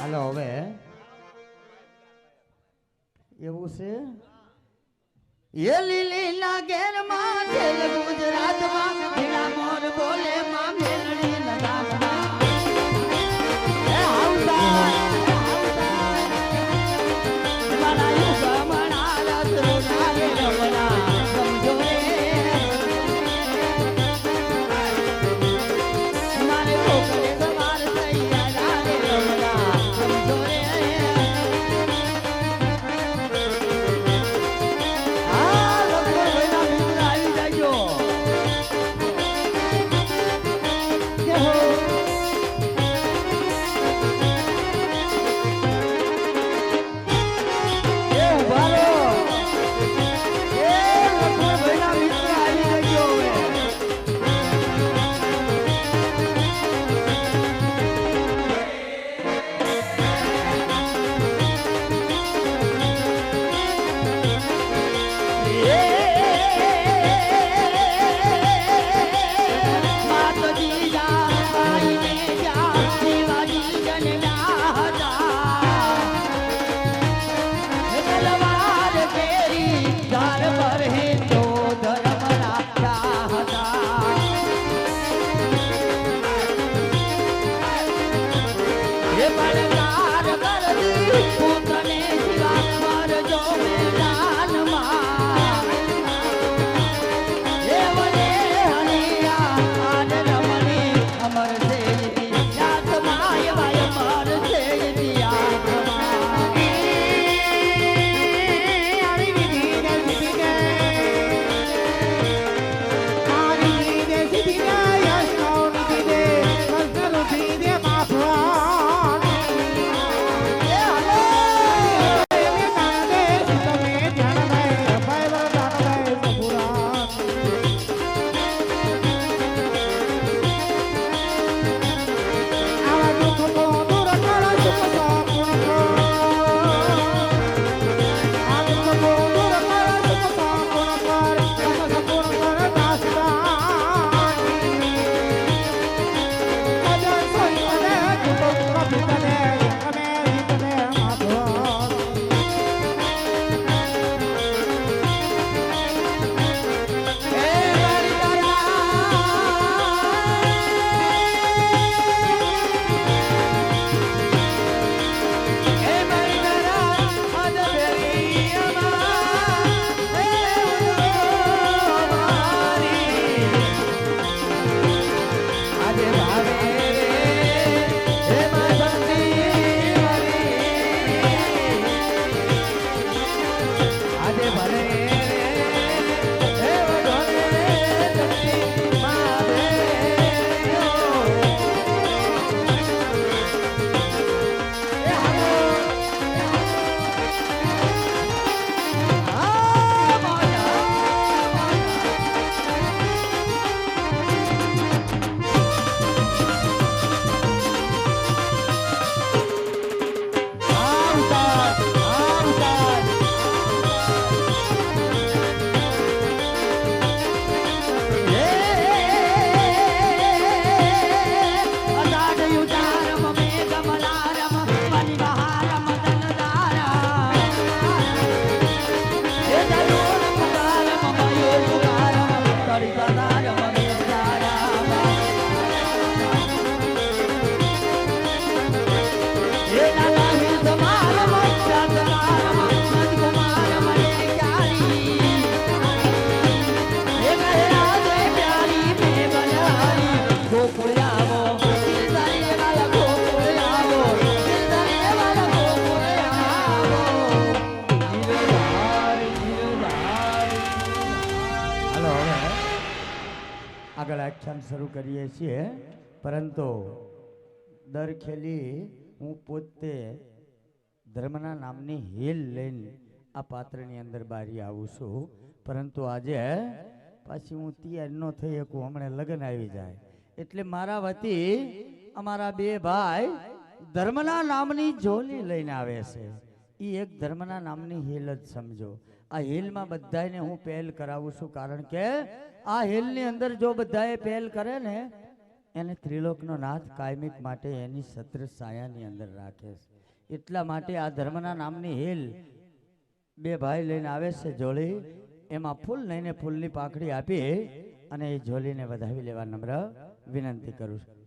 હાલો હવે એવું છે એ લીલી ના ઘેર માં છેલ ગુજરાત માં ભીડા મોર બોલે માં મેલડી ના ગામમાં એ આવતા મારા યુગ મણા રસ રોના રે રમણા સમજો રે મારે કોકરે સવાર તૈયાર રે રમણા સમજો રે આગળ આખ્યાન શરૂ કરીએ છીએ પરંતુ દર ખેલી હું પોતે ધર્મના નામની હીલ લઈને આ પાત્રની અંદર બારી આવું છું પરંતુ આજે પાછી હું તૈયાર ન થઈ શકું હમણાં લગ્ન આવી જાય એટલે મારા વતી અમારા બે ભાઈ ધર્મના નામની ઝોલી લઈને આવે છે એ એક ધર્મના નામની હીલ જ સમજો આ હીલમાં બધાને હું પહેલ કરાવું છું કારણ કે આ હીલની અંદર જો બધાએ પહેલ કરે ને એને ત્રિલોકનો નાથ કાયમિક માટે એની છત્ર છાયાની અંદર રાખે છે એટલા માટે આ ધર્મના નામની હિલ બે ભાઈ લઈને આવે છે જોડી એમાં ફૂલ લઈને ફૂલની પાકડી આપી અને એ જોલીને વધાવી લેવા નમ્ર વિનંતી કરું છું